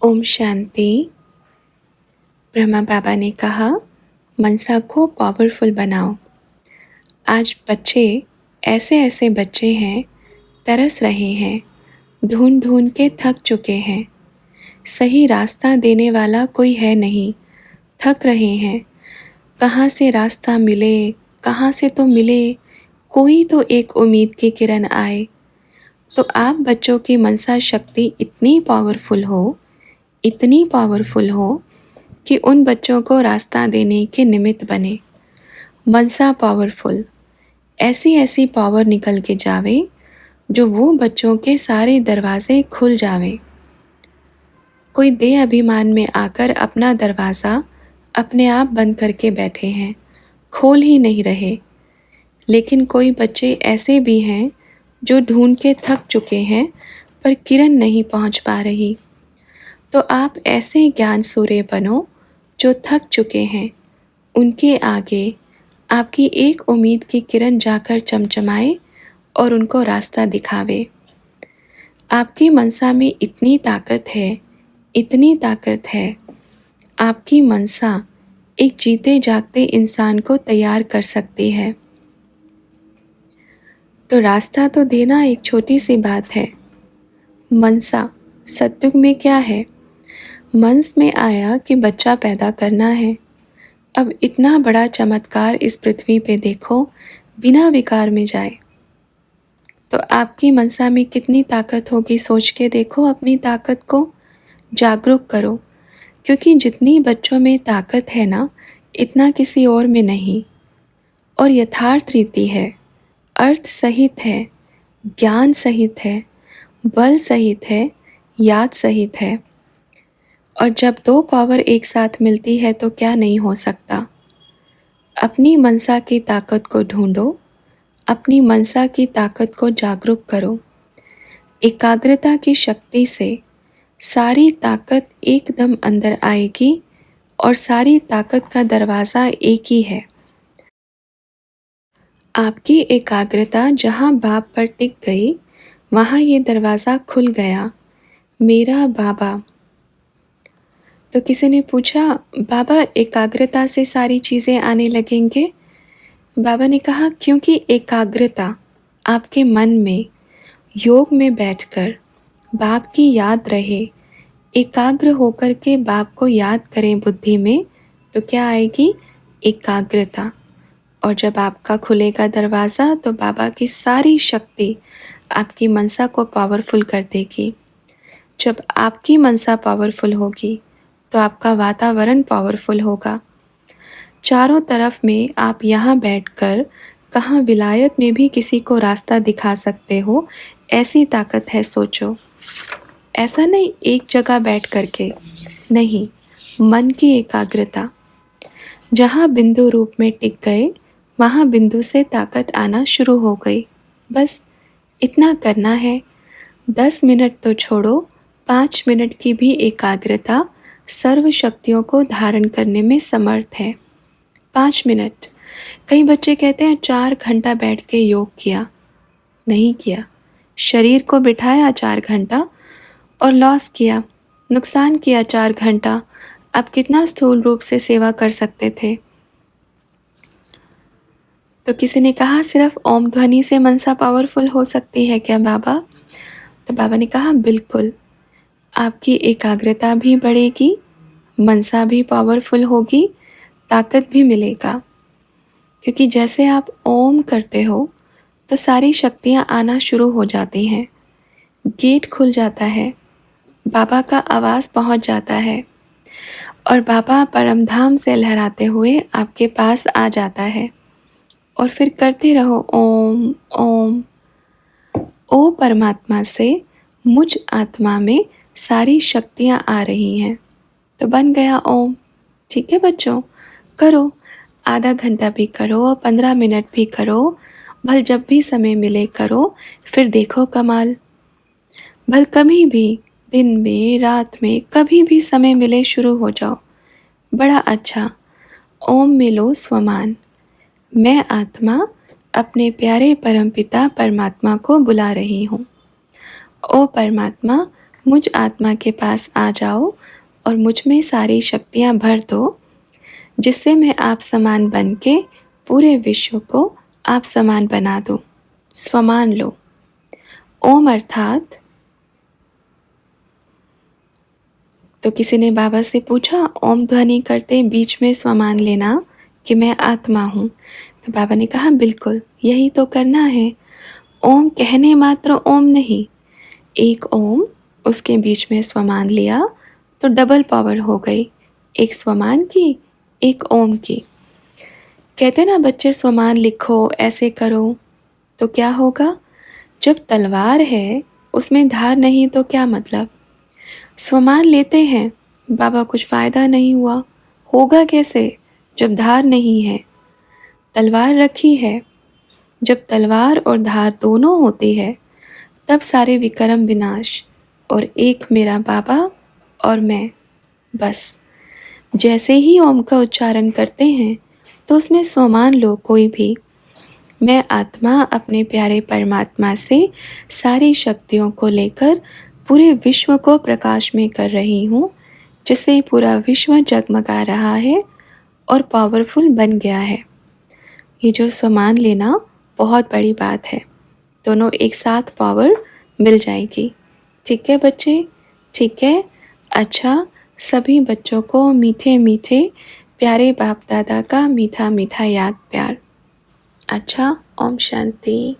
ओम शांति। ब्रह्मा बाबा ने कहा, मनसा को पावरफुल बनाओ। आज बच्चे ऐसे ऐसे बच्चे हैं, तरस रहे हैं, ढूंढ ढूंढ के थक चुके हैं। सही रास्ता देने वाला कोई है नहीं, थक रहे हैं। कहाँ से रास्ता मिले, कहाँ से तो मिले, कोई तो एक उम्मीद की किरण आए। तो आप बच्चों की मनसा शक्ति इतनी पावरफुल हो, इतनी पावरफुल हो कि उन बच्चों को रास्ता देने के निमित्त बने। मनसा पावरफुल, ऐसी ऐसी पावर निकल के जावे जो वो बच्चों के सारे दरवाजे खुल जावे। कोई दे अभिमान में आकर अपना दरवाज़ा अपने आप बंद करके बैठे हैं, खोल ही नहीं रहे। लेकिन कोई बच्चे ऐसे भी हैं जो ढूंढ के थक चुके हैं, पर किरण नहीं पहुंच पा रही। तो आप ऐसे ज्ञान सूर्य बनो जो थक चुके हैं। उनके आगे आपकी एक उम्मीद की किरण जाकर चमचमाए और उनको रास्ता दिखावे। आपकी मनसा में इतनी ताकत है, इतनी ताकत है। आपकी मनसा एक जीते जागते इंसान को तैयार कर सकती है। तो रास्ता तो देना एक छोटी सी बात है। मनसा सत्युग में क्या है? मंस में आया कि बच्चा पैदा करना है। अब इतना बड़ा चमत्कार इस पृथ्वी पे देखो, बिना विकार में जाए। तो आपकी मनसा में कितनी ताकत होगी, सोच के देखो। अपनी ताकत को जागरूक करो, क्योंकि जितनी बच्चों में ताकत है ना, इतना किसी और में नहीं। और यथार्थ रीति है, अर्थ सहित है, ज्ञान सहित है, बल सहित है, याद सहित है। और जब दो पावर एक साथ मिलती है तो क्या नहीं हो सकता। अपनी मनसा की ताकत को ढूंढो, अपनी मनसा की ताकत को जागरूक करो। एकाग्रता की शक्ति से सारी ताकत एकदम अंदर आएगी और सारी ताकत का दरवाज़ा एक ही है। आपकी एकाग्रता जहाँ बाप पर टिक गई, वहाँ ये दरवाज़ा खुल गया, मेरा बाबा। तो किसी ने पूछा, बाबा एकाग्रता से सारी चीज़ें आने लगेंगे? बाबा ने कहा, क्योंकि एकाग्रता आपके मन में योग में बैठकर बाप की याद रहे, एकाग्र होकर के बाप को याद करें बुद्धि में, तो क्या आएगी? एकाग्रता। और जब आपका खुलेगा दरवाज़ा तो बाबा की सारी शक्ति आपकी मनसा को पावरफुल कर देगी। जब आपकी मनसा पावरफुल होगी तो आपका वातावरण पावरफुल होगा। चारों तरफ में आप यहाँ बैठकर कहाँ विलायत में भी किसी को रास्ता दिखा सकते हो, ऐसी ताकत है। सोचो, ऐसा नहीं एक जगह बैठ करके, नहीं, मन की एकाग्रता। जहाँ बिंदु रूप में टिक गए, वहाँ बिंदु से ताकत आना शुरू हो गई। बस इतना करना है। 10 मिनट तो छोड़ो, 5 मिनट की भी एकाग्रता सर्व शक्तियों को धारण करने में समर्थ है। 5 मिनट। कई बच्चे कहते हैं 4 घंटा बैठ के योग किया। नहीं किया। शरीर को बिठाया 4 घंटा और लॉस किया, नुकसान किया 4 घंटा। अब कितना स्थूल रूप से सेवा कर सकते थे। तो किसी ने कहा, सिर्फ ओम ध्वनि से मनसा पावरफुल हो सकती है क्या बाबा? तो बाबा ने कहा, बिल्कुल। आपकी एकाग्रता भी बढ़ेगी, मनसा भी पावरफुल होगी, ताकत भी मिलेगा। क्योंकि जैसे आप ओम करते हो तो सारी शक्तियाँ आना शुरू हो जाती हैं, गेट खुल जाता है, बाबा का आवाज़ पहुँच जाता है और बाबा परमधाम से लहराते हुए आपके पास आ जाता है। और फिर करते रहो ओम ओम। ओ परमात्मा से मुझ आत्मा में सारी शक्तियाँ आ रही हैं, तो बन गया ओम। ठीक है बच्चों, करो। आधा घंटा भी करो, 15 मिनट भी करो, भल जब भी समय मिले करो, फिर देखो कमाल। भल कभी भी, दिन में, रात में, कभी भी समय मिले शुरू हो जाओ। बड़ा अच्छा। ओम में लो स्वमान। मैं आत्मा अपने प्यारे परमपिता परमात्मा को बुला रही हूँ। ओ परमात्मा, मुझ आत्मा के पास आ जाओ और मुझ में सारी शक्तियाँ भर दो, जिससे मैं आप समान बन के पूरे विश्व को आप समान बना दूँ। स्वमान लो। ओम अर्थात, तो किसी ने बाबा से पूछा, ओम ध्वनि करते बीच में स्वमान लेना कि मैं आत्मा हूँ। तो बाबा ने कहा, बिल्कुल यही तो करना है। ओम कहने मात्र ओम नहीं, एक ओम, उसके बीच में स्वमान लिया तो डबल पावर हो गई, एक स्वमान की, एक ओम की। कहते ना बच्चे, स्वमान लिखो, ऐसे करो, तो क्या होगा? जब तलवार है उसमें धार नहीं तो क्या मतलब? स्वमान लेते हैं, बाबा कुछ फ़ायदा नहीं हुआ, होगा कैसे जब धार नहीं है? तलवार रखी है, जब तलवार और धार दोनों होती है तब सारे विक्रम विनाश, और एक मेरा बाबा और मैं, बस। जैसे ही ओम का उच्चारण करते हैं तो उसमें स्वमान लो कोई भी। मैं आत्मा अपने प्यारे परमात्मा से सारी शक्तियों को लेकर पूरे विश्व को प्रकाश में कर रही हूँ, जिससे पूरा विश्व जगमगा रहा है और पावरफुल बन गया है। ये जो सामान लेना बहुत बड़ी बात है, दोनों एक साथ पावर मिल जाएगी। ठीक है बच्चे, ठीक है। अच्छा, सभी बच्चों को मीठे मीठे प्यारे बाप दादा का मीठा मीठा याद प्यार। अच्छा, ओम शांति।